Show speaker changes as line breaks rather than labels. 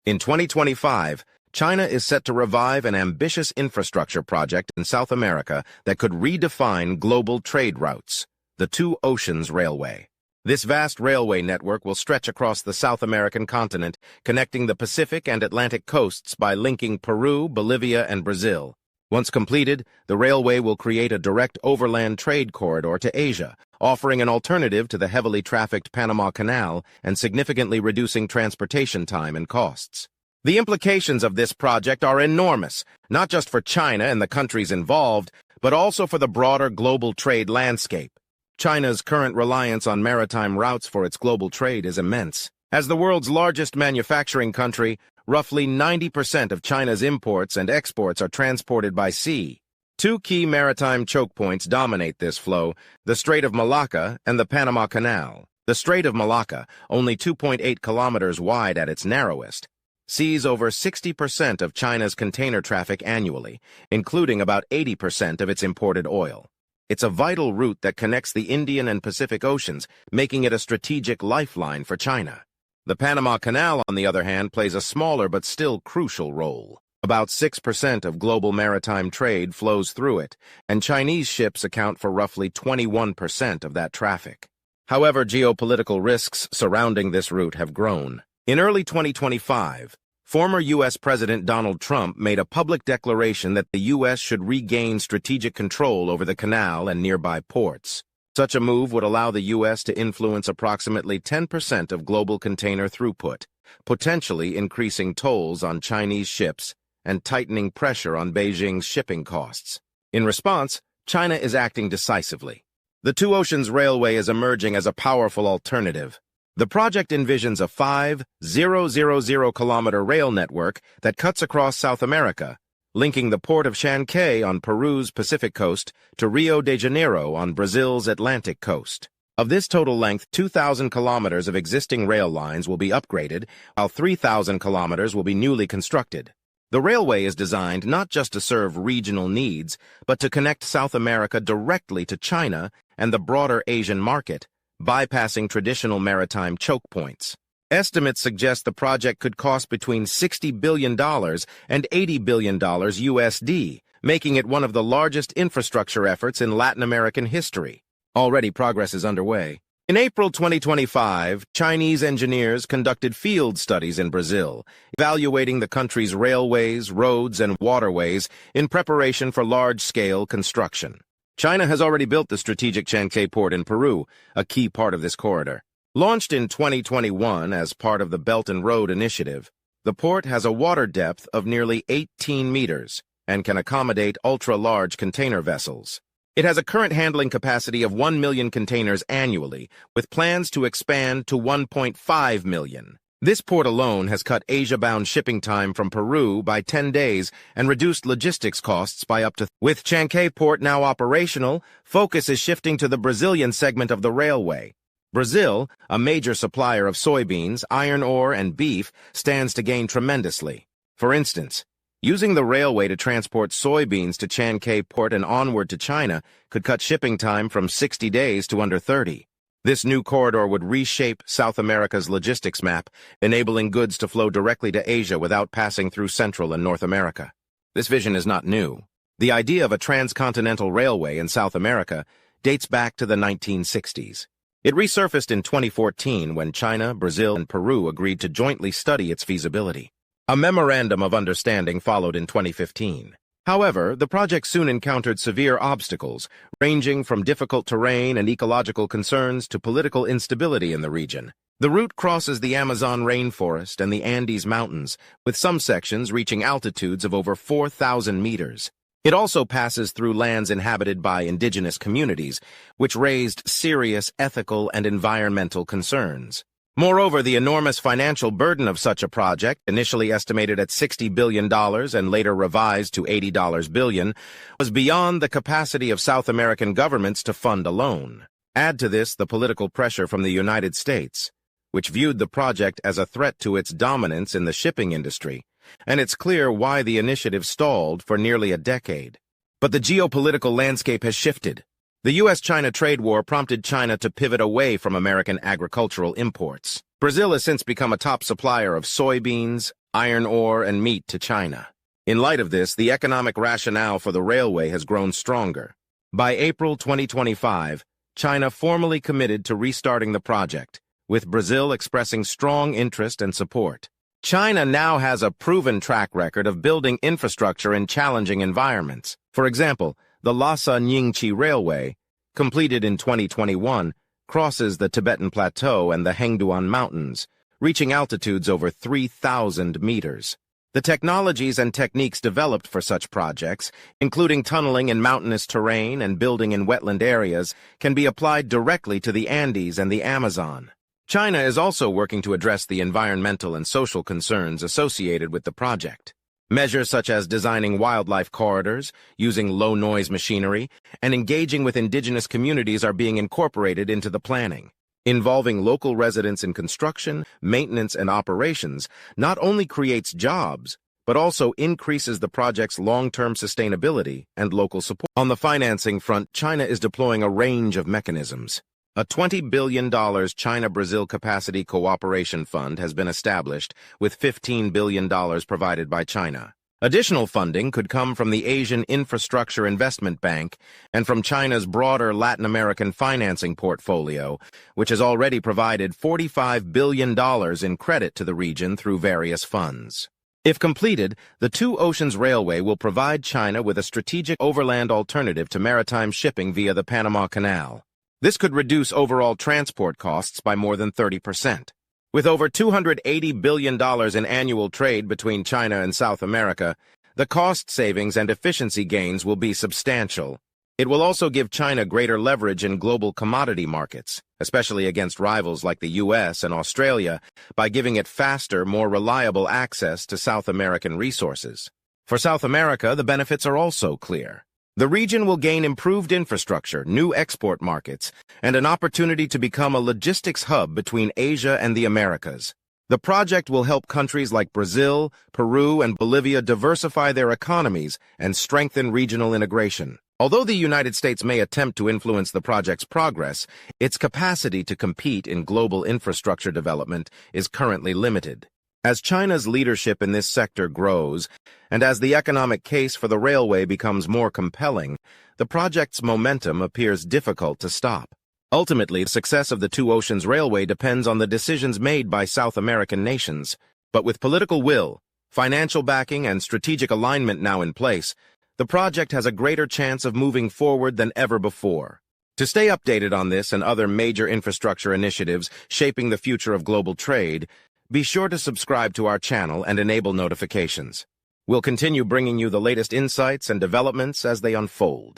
In 2025, China is set to revive an ambitious infrastructure project in South America that could redefine global trade routes, the Two Oceans Railway. This vast railway network will stretch across the South American continent, connecting the Pacific and Atlantic coasts by linking Peru, Bolivia, and Brazil. Once completed, the railway will create a direct overland trade corridor to Asia, offering an alternative to the heavily trafficked Panama Canal and significantly reducing transportation time and costs. The implications of this project are enormous, not just for China and the countries involved, but also for the broader global trade landscape. China's current reliance on maritime routes for its global trade is immense. As the world's largest manufacturing country, roughly 90% of China's imports and exports are transported by sea. Two key maritime choke points dominate this flow, the Strait of Malacca and the Panama Canal. The Strait of Malacca, only 2.8 kilometers wide at its narrowest, sees over 60% of China's container traffic annually, including about 80% of its imported oil. It's a vital route that connects the Indian and Pacific Oceans, making it a strategic lifeline for China. The Panama Canal, on the other hand, plays a smaller but still crucial role. About 6% of global maritime trade flows through it, and Chinese ships account for roughly 21% of that traffic. However, geopolitical risks surrounding this route have grown. In early 2025, former U.S. President Donald Trump made a public declaration that the U.S. should regain strategic control over the canal and nearby ports. Such a move would allow the U.S. to influence approximately 10% of global container throughput, potentially increasing tolls on Chinese ships and tightening pressure on Beijing's shipping costs. In response, China is acting decisively. The Two Oceans Railway is emerging as a powerful alternative. The project envisions a 5,000-kilometer rail network that cuts across South America, linking the port of Chancay on Peru's Pacific coast to Rio de Janeiro on Brazil's Atlantic coast. Of this total length, 2,000 kilometers of existing rail lines will be upgraded, while 3,000 kilometers will be newly constructed. The railway is designed not just to serve regional needs, but to connect South America directly to China and the broader Asian market, bypassing traditional maritime choke points. Estimates suggest the project could cost between $60 billion and $80 billion USD, making it one of the largest infrastructure efforts in Latin American history. Already progress is underway. In April 2025, Chinese engineers conducted field studies in Brazil, evaluating the country's railways, roads, and waterways in preparation for large-scale construction. China has already built the strategic Chancay port in Peru, a key part of this corridor. Launched in 2021 as part of the Belt and Road Initiative, the port has a water depth of nearly 18 meters and can accommodate ultra-large container vessels. It has a current handling capacity of 1 million containers annually, with plans to expand to 1.5 million. This port alone has cut Asia-bound shipping time from Peru by 10 days and reduced logistics costs by up to... With Chancay Port now operational, focus is shifting to the Brazilian segment of the railway. Brazil, a major supplier of soybeans, iron ore, and beef, stands to gain tremendously. For instance, using the railway to transport soybeans to Chancay Port and onward to China could cut shipping time from 60 days to under 30. This new corridor would reshape South America's logistics map, enabling goods to flow directly to Asia without passing through Central and North America. This vision is not new. The idea of a transcontinental railway in South America dates back to the 1960s. It resurfaced in 2014 when China, Brazil, and Peru agreed to jointly study its feasibility. A memorandum of understanding followed in 2015. However, the project soon encountered severe obstacles, ranging from difficult terrain and ecological concerns to political instability in the region. The route crosses the Amazon rainforest and the Andes Mountains, with some sections reaching altitudes of over 4,000 meters. It also passes through lands inhabited by indigenous communities, which raised serious ethical and environmental concerns. Moreover, the enormous financial burden of such a project, initially estimated at $60 billion and later revised to $80 billion, was beyond the capacity of South American governments to fund alone. Add to this the political pressure from the United States, which viewed the project as a threat to its dominance in the shipping industry, and it's clear why the initiative stalled for nearly a decade. But the geopolitical landscape has shifted. The U.S.-China trade war prompted China to pivot away from American agricultural imports. Brazil has since become a top supplier of soybeans, iron ore, and meat to China. In light of this, the economic rationale for the railway has grown stronger. By April 2025, China formally committed to restarting the project, with Brazil expressing strong interest and support. China now has a proven track record of building infrastructure in challenging environments. For example, the Lhasa-Nyingchi Railway, completed in 2021, crosses the Tibetan Plateau and the Hengduan Mountains, reaching altitudes over 3,000 meters. The technologies and techniques developed for such projects, including tunneling in mountainous terrain and building in wetland areas, can be applied directly to the Andes and the Amazon. China is also working to address the environmental and social concerns associated with the project. Measures such as designing wildlife corridors, using low-noise machinery, and engaging with indigenous communities are being incorporated into the planning. Involving local residents in construction, maintenance, and operations not only creates jobs, but also increases the project's long-term sustainability and local support. On the financing front, China is deploying a range of mechanisms. A $20 billion China-Brazil Capacity Cooperation Fund has been established, with $15 billion provided by China. Additional funding could come from the Asian Infrastructure Investment Bank and from China's broader Latin American financing portfolio, which has already provided $45 billion in credit to the region through various funds. If completed, the Two Oceans Railway will provide China with a strategic overland alternative to maritime shipping via the Panama Canal. This could reduce overall transport costs by more than 30%. With over $280 billion in annual trade between China and South America, the cost savings and efficiency gains will be substantial. It will also give China greater leverage in global commodity markets, especially against rivals like the US and Australia, by giving it faster, more reliable access to South American resources. For South America, the benefits are also clear. The region will gain improved infrastructure, new export markets, and an opportunity to become a logistics hub between Asia and the Americas. The project will help countries like Brazil, Peru, and Bolivia diversify their economies and strengthen regional integration. Although the United States may attempt to influence the project's progress, its capacity to compete in global infrastructure development is currently limited. As China's leadership in this sector grows, and as the economic case for the railway becomes more compelling, the project's momentum appears difficult to stop. Ultimately, the success of the Two Oceans Railway depends on the decisions made by South American nations. But with political will, financial backing, and strategic alignment now in place, the project has a greater chance of moving forward than ever before. To stay updated on this and other major infrastructure initiatives shaping the future of global trade, be sure to subscribe to our channel and enable notifications. We'll continue bringing you the latest insights and developments as they unfold.